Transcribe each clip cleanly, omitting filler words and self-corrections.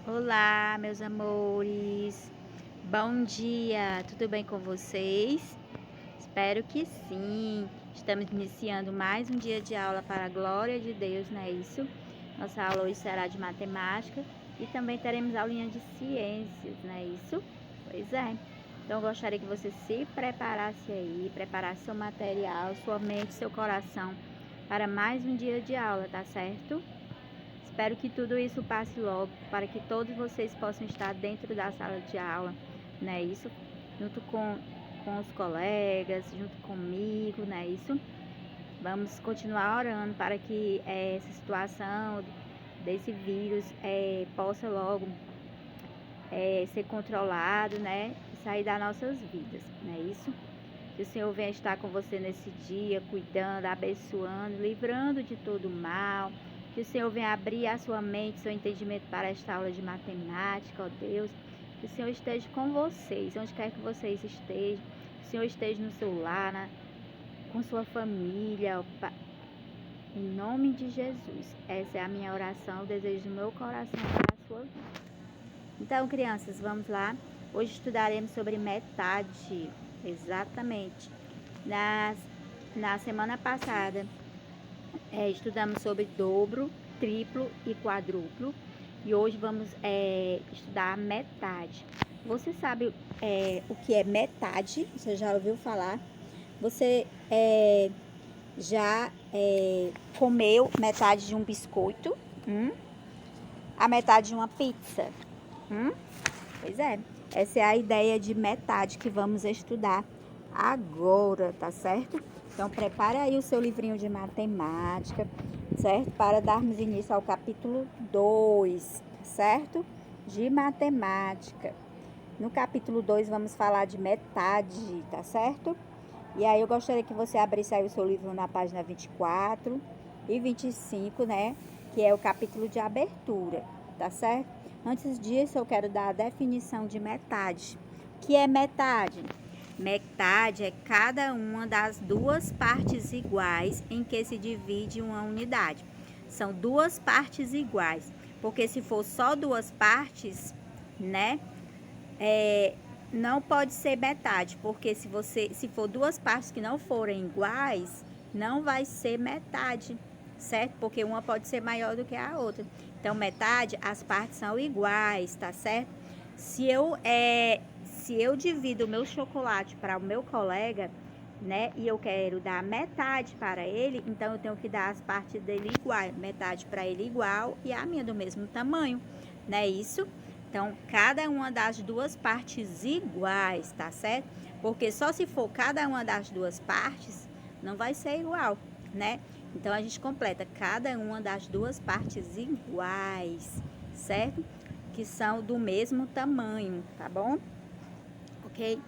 Olá, meus amores. Bom dia, tudo bem com vocês? Espero que sim. Estamos iniciando mais um dia de aula para a glória de Deus, não é isso? Nossa aula hoje será de matemática e também teremos aulinha de ciências, não é isso? Pois é. Então, eu gostaria que você se preparasse aí, preparasse seu material, sua mente, seu coração para mais um dia de aula, tá certo? Espero que tudo isso passe logo, para que todos vocês possam estar dentro da sala de aula, né? Isso, junto com os colegas, junto comigo, né? Isso. Vamos continuar orando para que essa situação desse vírus possa logo ser controlado, né? E sair das nossas vidas, né? Isso. Que o Senhor venha estar com você nesse dia, cuidando, abençoando, livrando de todo mal. Que o Senhor venha abrir a sua mente, seu entendimento para esta aula de matemática, ó Deus. Que o Senhor esteja com vocês, onde quer que vocês estejam. Que o Senhor esteja no seu lar, com sua família, ó, em nome de Jesus. Essa é a minha oração, o desejo do meu coração para a sua vida. Então, crianças, vamos lá. Hoje estudaremos sobre metade, exatamente. Na semana passada, estudamos sobre dobro, triplo e quadruplo. E hoje vamos estudar metade. Você sabe o que é metade? Você já ouviu falar? Você já comeu metade de um biscoito? A metade de uma pizza? Pois é, essa é a ideia de metade que vamos estudar agora, tá certo? Então, prepare aí o seu livrinho de matemática, certo? Para darmos início ao capítulo 2, certo? De matemática. No capítulo 2, vamos falar de metade, tá certo? E aí, eu gostaria que você abrisse aí o seu livro na página 24 e 25, né? Que é o capítulo de abertura, tá certo? Antes disso, eu quero dar a definição de metade. O que é metade? Metade é cada uma das duas partes iguais em que se divide uma unidade. São duas partes iguais, porque se for só duas partes, né, não pode ser metade, porque se for duas partes que não forem iguais, não vai ser metade, certo? Porque uma pode ser maior do que a outra. Então, metade, as partes são iguais, tá certo? Se eu divido o meu chocolate para o meu colega, né, e eu quero dar metade para ele, então eu tenho que dar as partes dele iguais, metade para ele igual e a minha do mesmo tamanho, né? Isso. Então, cada uma das duas partes iguais, tá certo? Porque só se for cada uma das duas partes, não vai ser igual, né? Então, a gente completa cada uma das duas partes iguais, certo? Que são do mesmo tamanho, tá bom? Ok?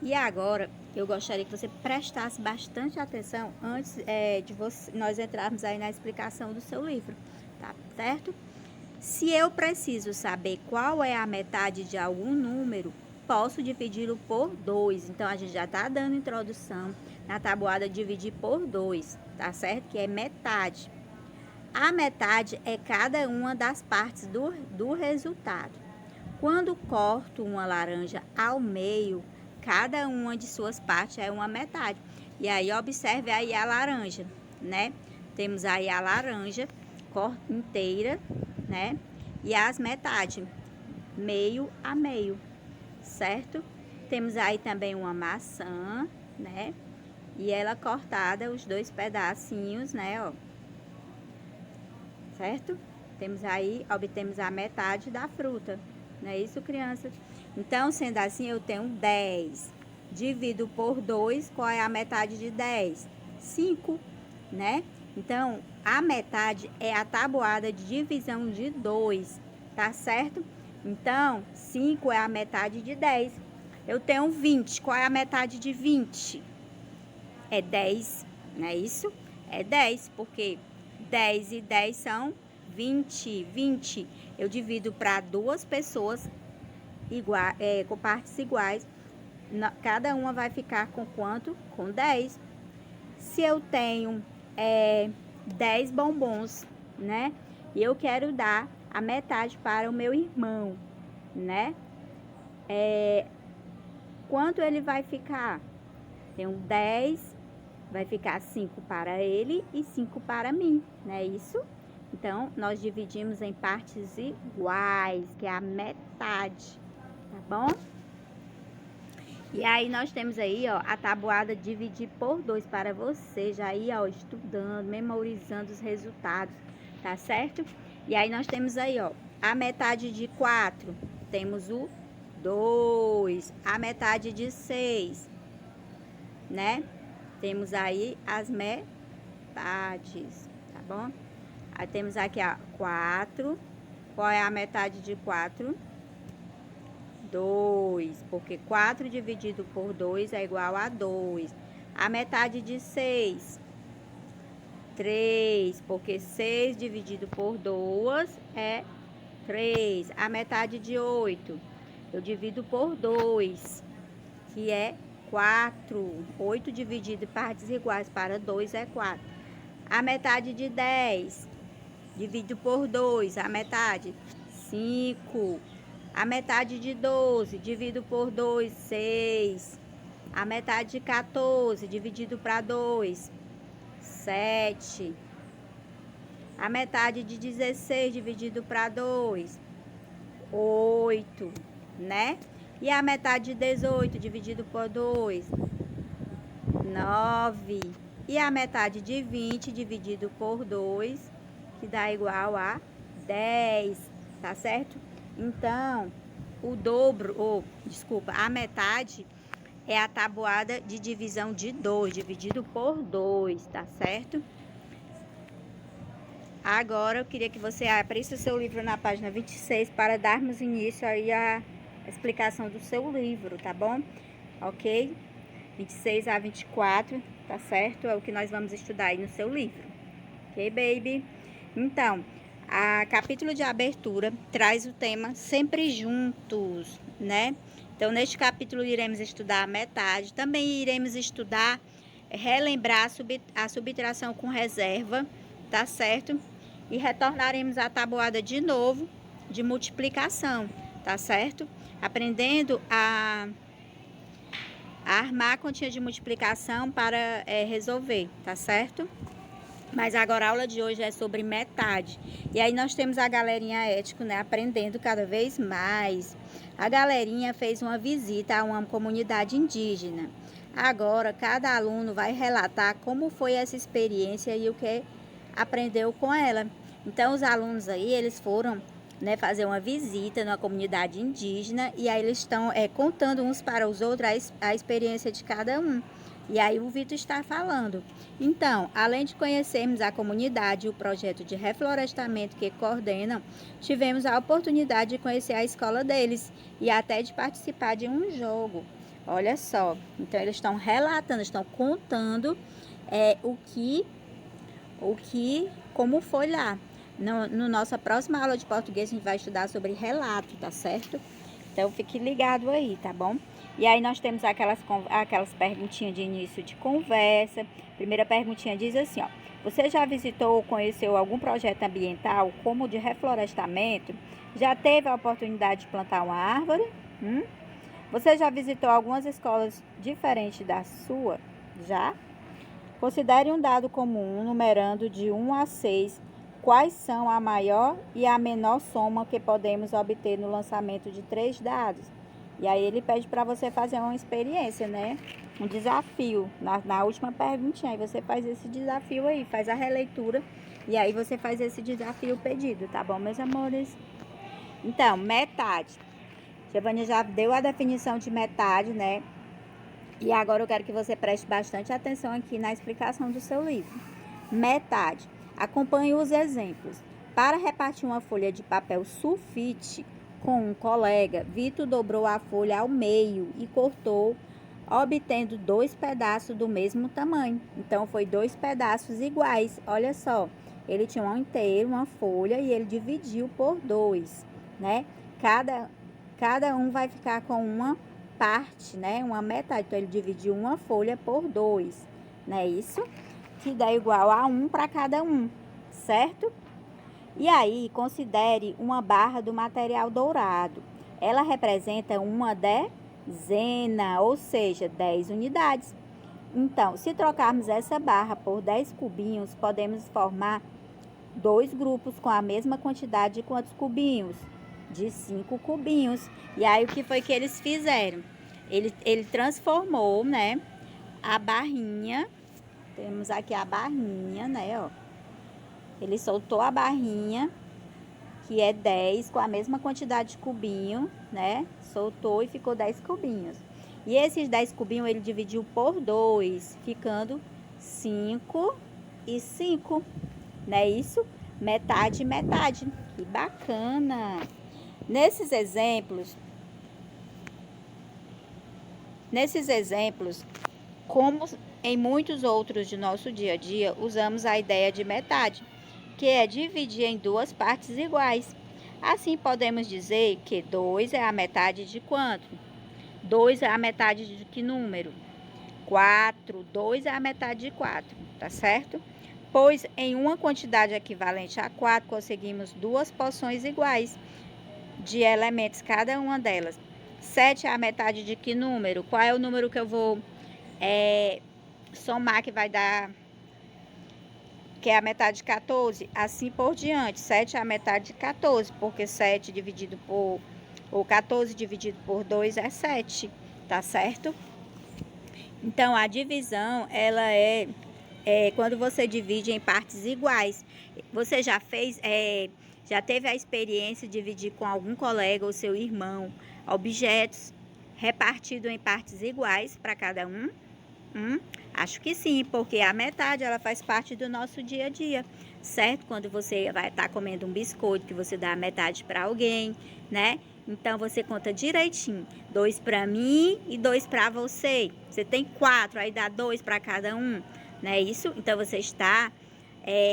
E agora, eu gostaria que você prestasse bastante atenção antes de nós entrarmos aí na explicação do seu livro, tá certo? Se eu preciso saber qual é a metade de algum número, posso dividi-lo por 2. Então, a gente já está dando introdução na tabuada dividir por 2, tá certo? Que é metade. A metade é cada uma das partes do resultado. Quando corto uma laranja ao meio, cada uma de suas partes é uma metade. E aí, observe aí a laranja, né? Temos aí a laranja inteira, né? E as metades, meio a meio, certo? Temos aí também uma maçã, né? E ela cortada, os dois pedacinhos, né, ó. Certo? Obtemos a metade da fruta. Não é isso, crianças? Então, sendo assim, eu tenho 10. Divido por 2, qual é a metade de 10? 5, né? Então, a metade é a tabuada de divisão de 2, tá certo? Então, 5 é a metade de 10. Eu tenho 20, qual é a metade de 20? É 10, não é isso? É 10, porque 10 e 10 são 20. 20 eu divido para duas pessoas com partes iguais. Cada uma vai ficar com quanto? Com 10. Se eu tenho 10 bombons, né? E eu quero dar a metade para o meu irmão, né? Quanto ele vai ficar? Tem 10, vai ficar 5 para ele e 5 para mim, não é isso? Então, nós dividimos em partes iguais, que é a metade, tá bom? E aí, nós temos aí, ó, a tabuada dividir por 2 para você já ir, ó, estudando, memorizando os resultados, tá certo? E aí, nós temos aí, ó, a metade de 4, temos o 2, a metade de 6, né? Temos aí as metades, tá bom? Aí temos aqui, ó, 4. Qual é a metade de 4? 2, porque 4 dividido por 2 é igual a 2. A metade de 6? 3, porque 6 dividido por 2 é 3. A metade de 8? Eu divido por 2, que é 4. 8 dividido em partes iguais para 2 é 4. A metade de 10? Divido por 2, a metade, 5. A metade de 12, divido por 2, 6. A metade de 14, dividido para 2, 7. A metade de 16, dividido para 2, 8, né? E a metade de 18, dividido por 2, 9. E a metade de 20, dividido por 2, que dá igual a 10, tá certo? Então, o dobro, a metade é a tabuada de divisão de 2, dividido por 2, tá certo? Agora, eu queria que você abrisse o seu livro na página 26 para darmos início aí à explicação do seu livro, tá bom? Ok? 26 a 24, tá certo? É o que nós vamos estudar aí no seu livro. Ok, baby? Então, a capítulo de abertura traz o tema sempre juntos, né? Então, neste capítulo iremos estudar a metade. Também iremos estudar, relembrar a subtração com reserva, tá certo? E retornaremos à tabuada de novo de multiplicação, tá certo? Aprendendo a armar a continha de multiplicação para resolver, tá certo? Mas agora a aula de hoje é sobre metade. E aí nós temos a galerinha ético, né, aprendendo cada vez mais. A galerinha fez uma visita a uma comunidade indígena. Agora cada aluno vai relatar como foi essa experiência e o que aprendeu com ela. Então os alunos aí, eles foram, né, fazer uma visita numa comunidade indígena e aí eles estão contando uns para os outros a experiência de cada um. E aí o Vitor está falando. Então, além de conhecermos a comunidade e o projeto de reflorestamento que coordenam, tivemos a oportunidade de conhecer a escola deles e até de participar de um jogo. Olha só, então eles estão relatando, estão contando como foi lá. No nossa próxima aula de português a gente vai estudar sobre relato, tá certo? Então fique ligado aí, tá bom? E aí nós temos aquelas perguntinhas de início de conversa. Primeira perguntinha diz assim, ó: você já visitou ou conheceu algum projeto ambiental, como o de reflorestamento? Já teve a oportunidade de plantar uma árvore? Você já visitou algumas escolas diferentes da sua? Já? Considere um dado comum, numerando de 1 a 6. Quais são a maior e a menor soma que podemos obter no lançamento de 3 dados? E aí ele pede para você fazer uma experiência, né? Um desafio. Na última perguntinha, aí você faz esse desafio aí, faz a releitura. E aí você faz esse desafio pedido, tá bom, meus amores? Então, metade. Giovana já deu a definição de metade, né? E agora eu quero que você preste bastante atenção aqui na explicação do seu livro. Metade. Acompanhe os exemplos. Para repartir uma folha de papel sulfite com um colega, Vitor dobrou a folha ao meio e cortou, obtendo 2 pedaços do mesmo tamanho. Então, foi 2 pedaços iguais. Olha só, ele tinha um inteiro, uma folha, e ele dividiu por 2, né? Cada um vai ficar com uma parte, né? Uma metade. Então, ele dividiu uma folha por 2, não é isso? Que dá igual a 1 para cada um, certo? E aí, considere uma barra do material dourado. Ela representa uma dezena, ou seja, 10 unidades. Então, se trocarmos essa barra por 10 cubinhos, podemos formar dois grupos com a mesma quantidade de quantos cubinhos? De 5 cubinhos. E aí, o que foi que eles fizeram? Ele transformou, né, a barrinha. Temos aqui a barrinha, né, ó. Ele soltou a barrinha, que é 10, com a mesma quantidade de cubinho, né? Soltou e ficou 10 cubinhos. E esses 10 cubinhos ele dividiu por 2, ficando 5 e 5, não é isso? Metade, metade. Que bacana! Nesses exemplos, como em muitos outros de nosso dia a dia, usamos a ideia de metade, que é dividir em duas partes iguais. Assim, podemos dizer que 2 é a metade de quanto? 2 é a metade de que número? 4. 2 é a metade de 4, tá certo? Pois em uma quantidade equivalente a 4, conseguimos duas porções iguais de elementos, cada uma delas. 7 é a metade de que número? Qual é o número que eu vou somar, que vai dar, que é a metade de 14, assim por diante. 7 é a metade de 14, porque 7 dividido por, ou 14 dividido por 2 é 7, tá certo? Então, a divisão, ela é quando você divide em partes iguais. Você já fez, já teve a experiência de dividir com algum colega ou seu irmão objetos repartidos em partes iguais para cada um? Acho que sim, porque a metade ela faz parte do nosso dia a dia, certo? Quando você vai estar comendo um biscoito, que você dá a metade para alguém, né? Então você conta direitinho, 2 para mim e 2 para você. Você tem 4, aí dá 2 para cada um, não é isso? Então você está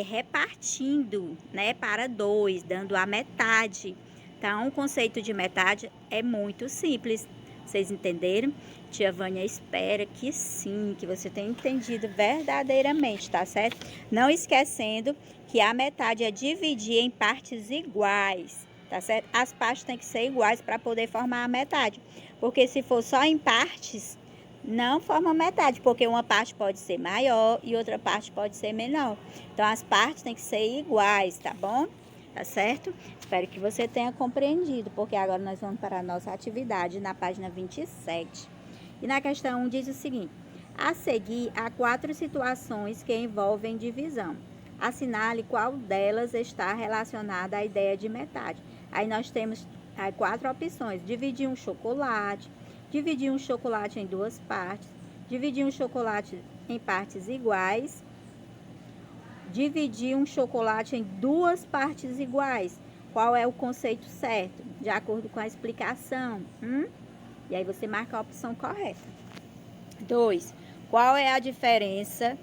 repartindo, né, para 2, dando a metade. Então o conceito de metade é muito simples. Vocês entenderam? Tia Vânia espera que sim, que você tenha entendido verdadeiramente, tá certo? Não esquecendo que a metade é dividir em partes iguais, tá certo? As partes têm que ser iguais para poder formar a metade. Porque se for só em partes, não forma metade, porque uma parte pode ser maior e outra parte pode ser menor. Então as partes têm que ser iguais, tá bom? Tá certo? Espero que você tenha compreendido, porque agora nós vamos para a nossa atividade na página 27. E na questão 1 diz o seguinte: a seguir, há 4 situações que envolvem divisão. Assinale qual delas está relacionada à ideia de metade. Aí nós temos 4 opções: dividir um chocolate em 2 partes, dividir um chocolate em partes iguais, dividir um chocolate em 2 partes iguais. Qual é o conceito certo? De acordo com a explicação. E aí você marca a opção correta. 2. Qual é a diferença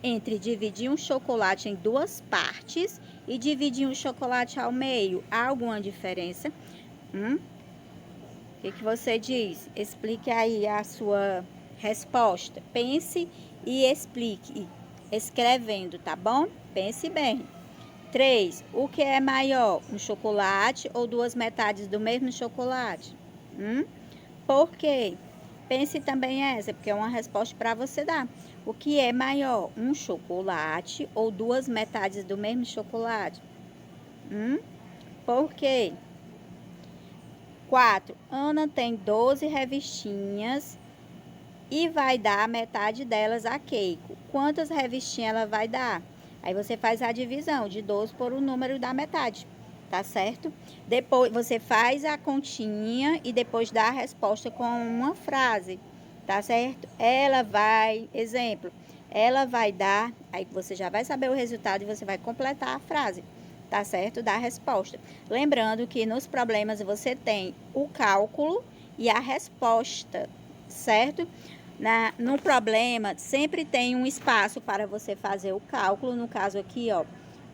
entre dividir um chocolate em 2 partes e dividir um chocolate ao meio? Há alguma diferença? O que você diz? Explique aí a sua resposta. Pense e explique, escrevendo, tá bom? Pense bem. 3. O que é maior, um chocolate ou 2 metades do mesmo chocolate? Por quê? Pense também essa, porque é uma resposta para você dar. O que é maior, um chocolate ou 2 metades do mesmo chocolate? Por quê? 4. Ana tem 12 revistinhas e vai dar metade delas a Keiko. Quantas revistinhas ela vai dar? Aí você faz a divisão de 12 por o número da metade, tá certo? Depois você faz a continha e depois dá a resposta com uma frase, tá certo? Ela vai dar, aí você já vai saber o resultado e você vai completar a frase, tá certo? Da resposta. Lembrando que nos problemas você tem o cálculo e a resposta, certo? No problema, sempre tem um espaço para você fazer o cálculo. No caso aqui, ó,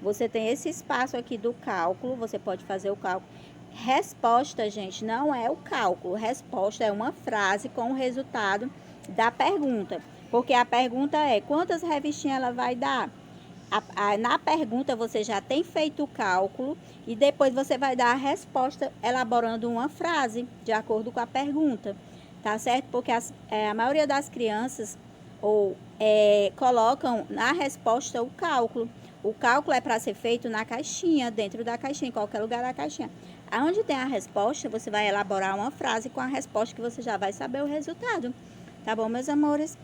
você tem esse espaço aqui do cálculo, você pode fazer o cálculo. Resposta, gente, não é o cálculo. Resposta é uma frase com o resultado da pergunta. Porque a pergunta é: quantas revistinhas ela vai dar? Na pergunta você já tem feito o cálculo e depois você vai dar a resposta elaborando uma frase de acordo com a pergunta, tá certo? Porque a maioria das crianças colocam na resposta o cálculo. O cálculo é para ser feito na caixinha, dentro da caixinha, em qualquer lugar da caixinha. Aonde tem a resposta, você vai elaborar uma frase com a resposta que você já vai saber o resultado. Tá bom, meus amores?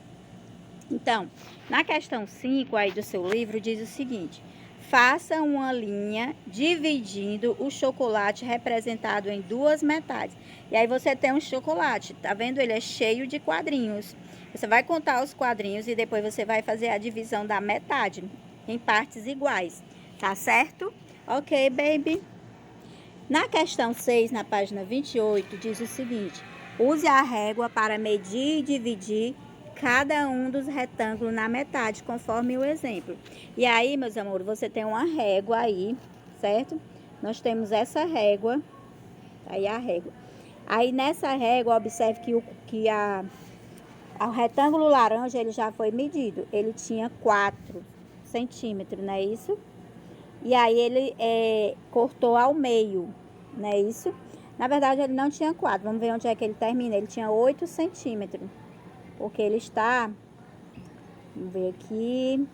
Então, na questão 5 aí do seu livro, diz o seguinte: faça uma linha dividindo o chocolate representado em duas metades. E aí você tem um chocolate, tá vendo? Ele é cheio de quadrinhos. Você vai contar os quadrinhos e depois você vai fazer a divisão da metade em partes iguais, tá certo? Ok, baby? Na questão 6, na página 28, diz o seguinte: use a régua para medir e dividir cada um dos retângulos na metade, conforme o exemplo. E aí, meus amores, você tem uma régua aí, certo? Nós temos essa régua, aí a régua. Aí nessa régua, observe que o retângulo laranja, ele já foi medido. Ele tinha 4 centímetros, não é isso? E aí ele cortou ao meio, não é isso? Na verdade, ele não tinha 4. Vamos ver onde é que ele termina. Ele tinha 8 centímetros. Porque ele está... Vamos ver aqui.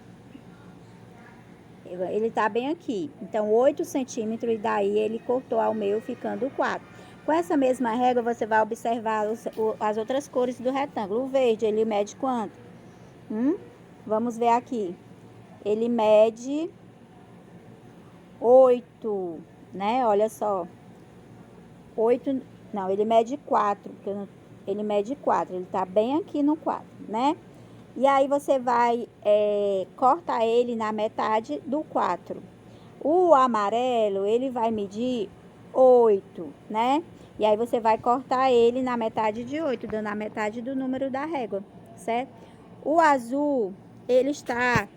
Ele está bem aqui. Então, 8 centímetros. E daí ele cortou ao meio, ficando 4. Com essa mesma régua, você vai observar as outras cores do retângulo. O verde, ele mede quanto? Vamos ver aqui. Ele mede 8, né? Olha só. 8, não, ele mede 4, porque ele mede 4, ele tá bem aqui no 4, né? E aí você vai cortar ele na metade do 4. O amarelo, ele vai medir 8, né? E aí você vai cortar ele na metade de 8, dando a metade do número da régua, certo? O azul, ele está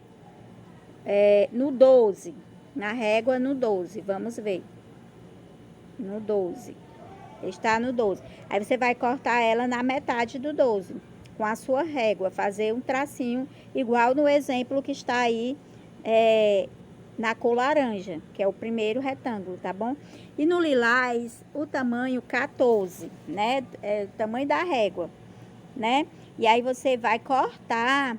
no 12, na régua no 12, vamos ver. No 12. Está no 12. Aí você vai cortar ela na metade do 12, com a sua régua, fazer um tracinho igual no exemplo que está aí na cor laranja, que é o primeiro retângulo, tá bom? E no lilás, o tamanho 14, né? É o tamanho da régua, né? E aí você vai cortar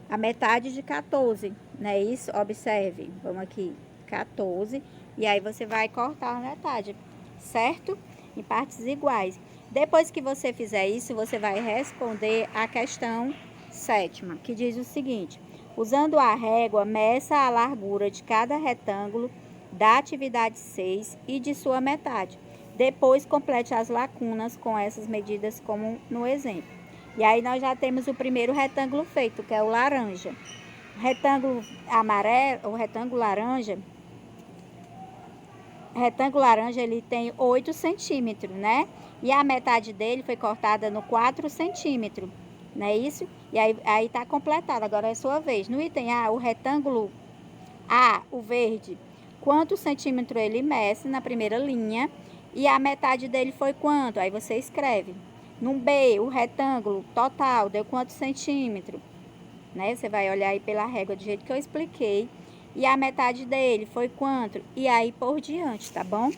a metade de 14, né? Isso, observe, vamos aqui, 14, e aí você vai cortar a metade, certo? Em partes iguais. Depois que você fizer isso, você vai responder a questão 7ª, que diz o seguinte: usando a régua, meça a largura de cada retângulo da atividade 6 e de sua metade. Depois, complete as lacunas com essas medidas como no exemplo. E aí nós já temos o primeiro retângulo feito, que é o laranja. O retângulo amarelo, o retângulo laranja, ele tem 8 centímetros, né? E a metade dele foi cortada no 4 centímetros, não é isso? E aí tá completado, agora é sua vez. No item A, o retângulo A, o verde, quantos centímetros ele meça na primeira linha? E a metade dele foi quanto? Aí você escreve. No B, o retângulo total deu quantos centímetros? Né? Você vai olhar aí pela régua do jeito que eu expliquei. E a metade dele foi quanto? E aí por diante, tá bom?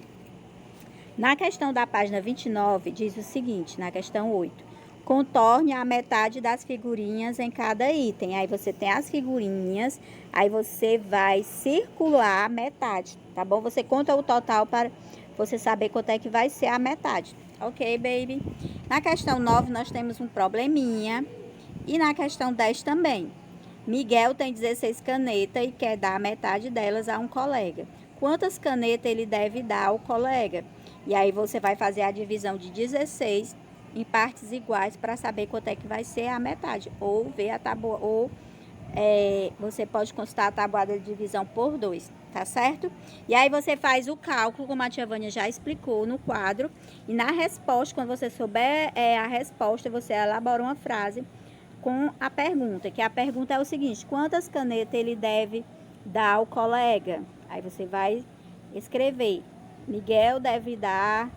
Na questão da página 29, diz o seguinte, na questão 8. Contorne a metade das figurinhas em cada item. Aí você tem as figurinhas, aí você vai circular a metade, tá bom? Você conta o total para você saber quanto é que vai ser a metade. Ok, baby? Na questão 9, nós temos um probleminha. E na questão 10 também. Miguel tem 16 canetas e quer dar metade delas a um colega. Quantas canetas ele deve dar ao colega? E aí você vai fazer a divisão de 16 em partes iguais para saber quanto é que vai ser a metade. Ou ver a tábua, você pode consultar a tabuada de divisão por 2, tá certo? E aí você faz o cálculo, como a tia Vânia já explicou no quadro. E na resposta, quando você souber a resposta, você elabora uma frase com a pergunta. Que a pergunta é o seguinte: quantas canetas ele deve dar ao colega? Aí você vai escrever: Miguel deve dar,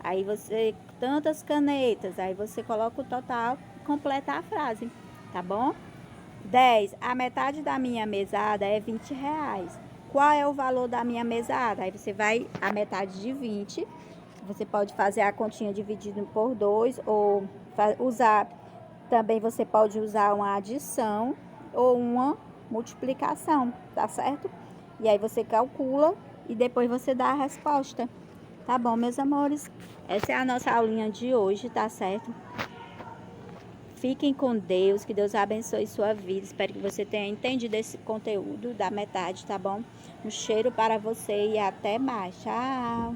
aí você, tantas canetas. Aí você coloca o total e completa a frase, tá bom? 10. A metade da minha mesada é R$ 20. Qual é o valor da minha mesada? Aí você vai, a metade de 20. Você pode fazer a continha dividido por 2 ou usar, também você pode usar uma adição ou uma multiplicação, tá certo? E aí você calcula e depois você dá a resposta. Tá bom, meus amores? Essa é a nossa aulinha de hoje, tá certo? Fiquem com Deus, que Deus abençoe sua vida. Espero que você tenha entendido esse conteúdo da metade, tá bom? Um cheiro para você e até mais. Tchau!